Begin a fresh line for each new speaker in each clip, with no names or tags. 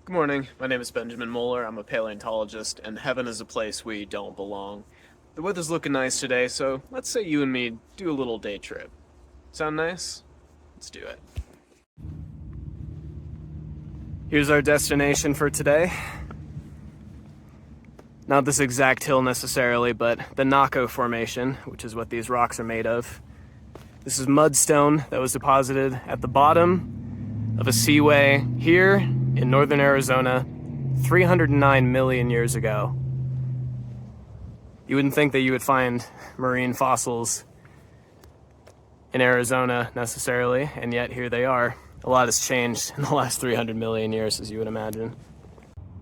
Good morning, my name is Benjamin Moeller. I'm a paleontologist, and heaven is a place we don't belong. The weather's looking nice today, so let's say you and me do a little day trip. Sound nice? Let's do it. Here's our destination for today. Not this exact hill necessarily, but the Naco Formation, which is what these rocks are made of. This is mudstone that was deposited at the bottom of a seaway here in northern Arizona 309 million years ago. You wouldn't think that you would find marine fossils in Arizona necessarily, and yet here they are. A lot has changed in the last 300 million years, as you would imagine.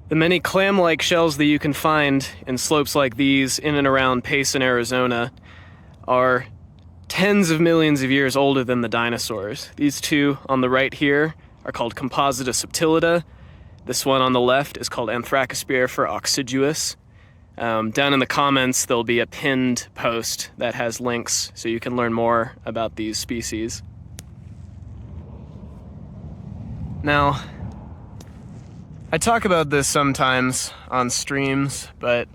The many clam-like shells that you can find in slopes like these in and around Payson, Arizona are tens of millions of years older than the dinosaurs. These two on the right here are called Composita subtilita. This one on the left is called Anthracospirifer oxyguus. Down in the comments, there'll be a pinned post that has links so you can learn more about these species. Now, I talk about this sometimes on streams, but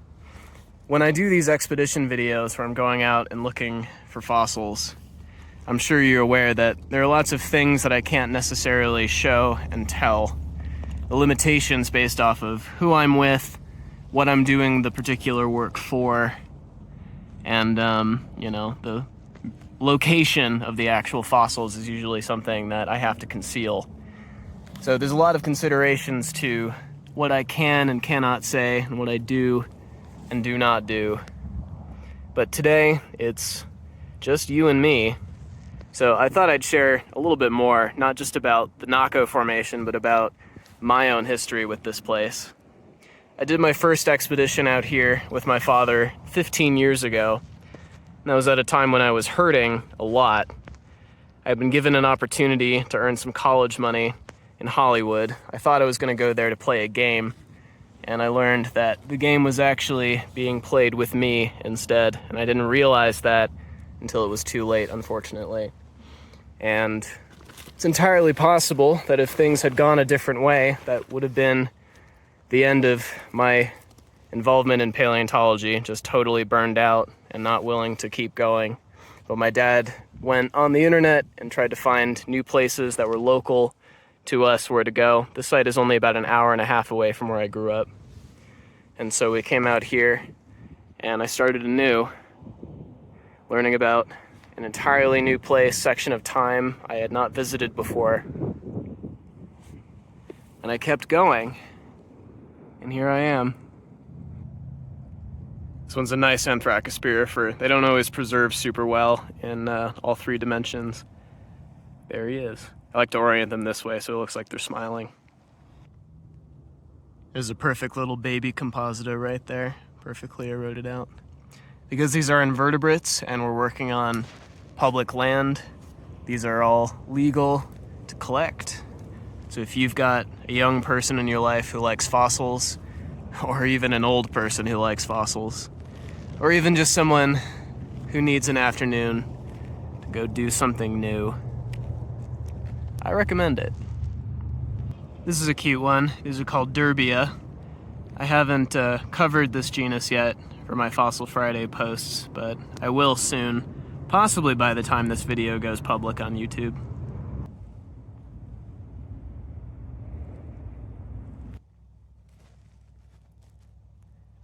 when I do these expedition videos where I'm going out and looking for fossils, I'm sure you're aware that there are lots of things that I can't necessarily show and tell. The limitations based off of who I'm with, what I'm doing the particular work for, and the location of the actual fossils is usually something that I have to conceal. So there's a lot of considerations to what I can and cannot say and what I do and do not do. But today, it's just you and me. So I thought I'd share a little bit more, not just about the Naco Formation, but about my own history with this place. I did my first expedition out here with my father 15 years ago. And that was at a time when I was hurting a lot. I had been given an opportunity to earn some college money in Hollywood. I thought I was going to go there to play a game, and I learned that the game was actually being played with me instead, and I didn't realize that until it was too late, unfortunately. And it's entirely possible that if things had gone a different way, that would have been the end of my involvement in paleontology, just totally burned out and not willing to keep going. But my dad went on the internet and tried to find new places that were local to us where to go. The site is only about an hour and a half away from where I grew up. And so we came out here and I started anew, learning about an entirely new place, section of time I had not visited before. And I kept going, and here I am. This one's a nice Anthracospirifer. They don't always preserve super well in all three dimensions. There he is. I like to orient them this way so it looks like they're smiling. There's a perfect little baby Composita right there, perfectly eroded out. Because these are invertebrates and we're working on public land, these are all legal to collect. So if you've got a young person in your life who likes fossils, or even an old person who likes fossils, or even just someone who needs an afternoon to go do something new, I recommend it. This is a cute one. These are called Derbia. I haven't covered this genus yet for my Fossil Friday posts, but I will soon, possibly by the time this video goes public on YouTube.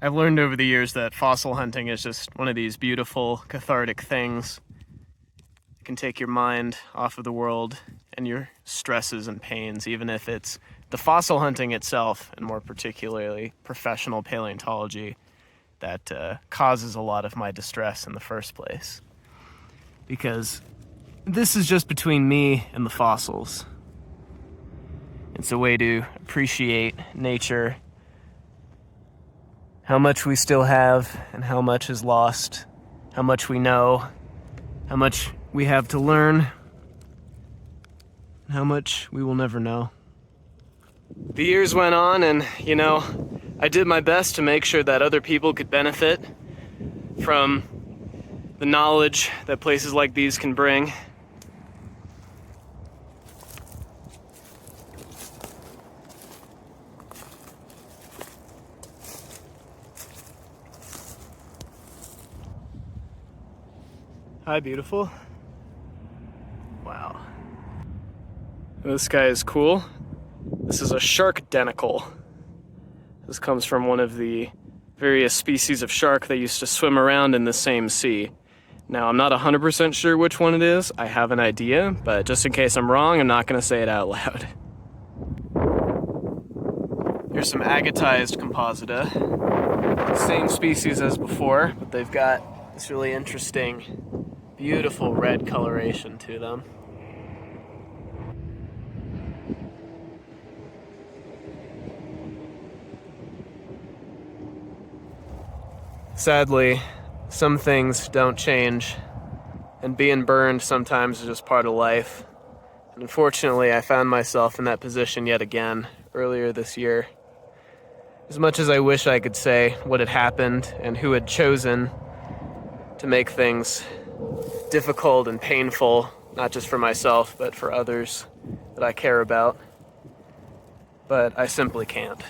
I've learned over the years that fossil hunting is just one of these beautiful, cathartic things. It can take your mind off of the world and your stresses and pains, even if it's the fossil hunting itself, and more particularly professional paleontology, that causes a lot of my distress in the first place. Because this is just between me and the fossils. It's a way to appreciate nature, how much we still have and how much is lost, how much we know, how much we have to learn, and how much we will never know. The years went on and, I did my best to make sure that other people could benefit from the knowledge that places like these can bring. Hi, beautiful. Wow. This guy is cool. This is a shark denicle. This comes from one of the various species of shark that used to swim around in the same sea. Now, I'm not 100% sure which one it is. I have an idea, but just in case I'm wrong, I'm not going to say it out loud. Here's some agatized composita. Same species as before, but they've got this really interesting, beautiful red coloration to them. Sadly, some things don't change, and being burned sometimes is just part of life. And unfortunately, I found myself in that position yet again earlier this year. As much as I wish I could say what had happened and who had chosen to make things difficult and painful, not just for myself, but for others that I care about, but I simply can't.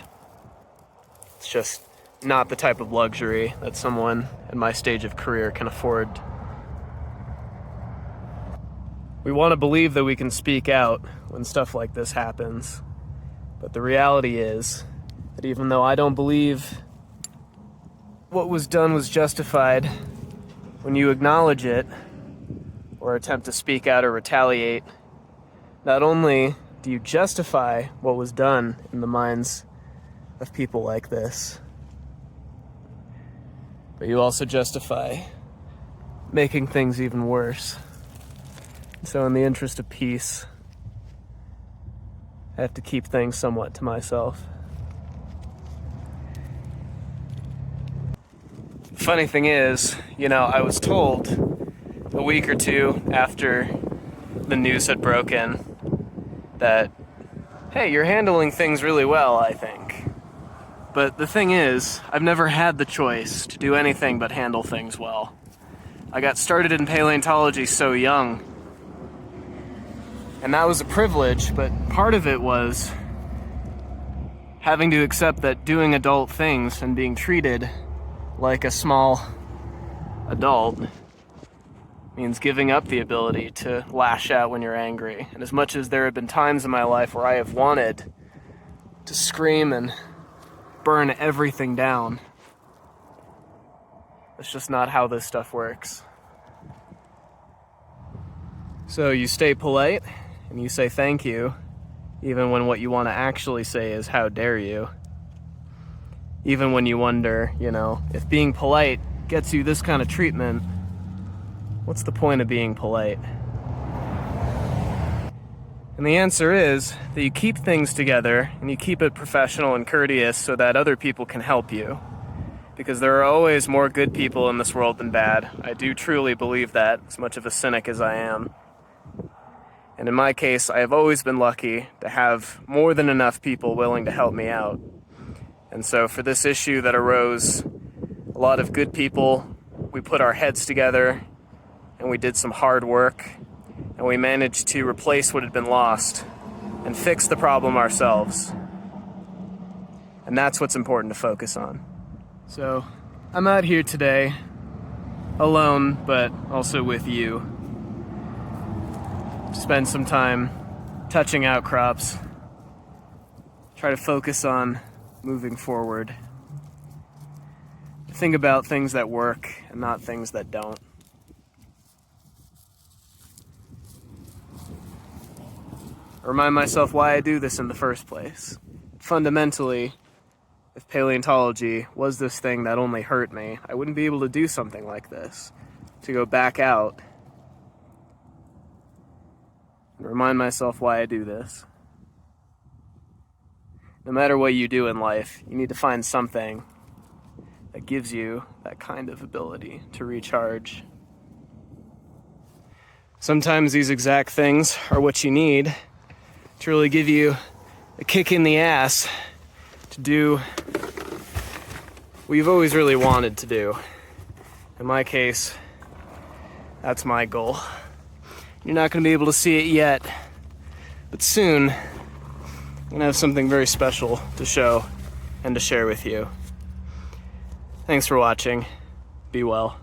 It's just not the type of luxury that someone in my stage of career can afford. We want to believe that we can speak out when stuff like this happens, but the reality is that even though I don't believe what was done was justified, when you acknowledge it or attempt to speak out or retaliate, not only do you justify what was done in the minds of people like this, but you also justify making things even worse. So in the interest of peace, I have to keep things somewhat to myself. Funny thing is, I was told a week or two after the news had broken that, hey, you're handling things really well, I think. But the thing is, I've never had the choice to do anything but handle things well. I got started in paleontology so young, and that was a privilege, but part of it was having to accept that doing adult things and being treated like a small adult means giving up the ability to lash out when you're angry. And as much as there have been times in my life where I have wanted to scream and burn everything down, that's just not how this stuff works. So you stay polite and you say thank you, even when what you want to actually say is how dare you. Even when you wonder, if being polite gets you this kind of treatment, what's the point of being polite? And the answer is that you keep things together and you keep it professional and courteous so that other people can help you. Because there are always more good people in this world than bad. I do truly believe that, as much of a cynic as I am. And in my case, I have always been lucky to have more than enough people willing to help me out. And so for this issue that arose, a lot of good people, we put our heads together and we did some hard work. And we managed to replace what had been lost and fix the problem ourselves. And that's what's important to focus on. So, I'm out here today, alone, but also with you, to spend some time touching outcrops, try to focus on moving forward, think about things that work and not things that don't. Remind myself why I do this in the first place. Fundamentally, if paleontology was this thing that only hurt me, I wouldn't be able to do something like this. To go back out and remind myself why I do this. No matter what you do in life, you need to find something that gives you that kind of ability to recharge. Sometimes these exact things are what you need to really give you a kick in the ass to do what you've always really wanted to do. In my case, that's my goal. You're not going to be able to see it yet, but soon I'm going to have something very special to show and to share with you. Thanks for watching. Be well.